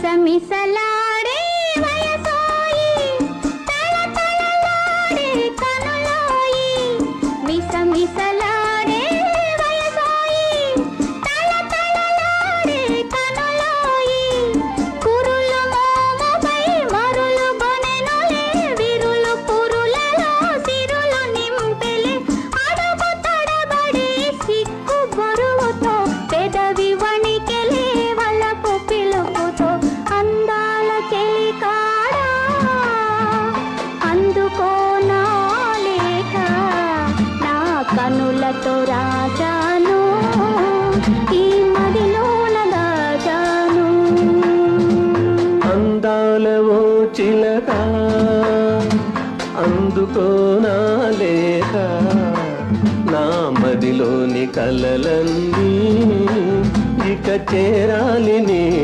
మిసమిసలాడే వయసోయి తళతళలాడే కనులోయి మిసమిసలాడే వయసోయి తళతళలాడే కనులోయి కురులు మోముపై మరులు గొనెనులే విరులు పురులలో సిరులు నింపెలే అడుగు తడబడి సిగ్గు బరువుతో పెదవి వణికెలే వలపు పిలుపుతో అందాల చెలికాడా అందుకోనా లేక నా కనులతో రాజాను ఈ మదిలోన దాచాను అందాల ఓ చిలక అందుకోనా లేక నా మదిలోని కలలన్నీ ఇక చేరాలి నీ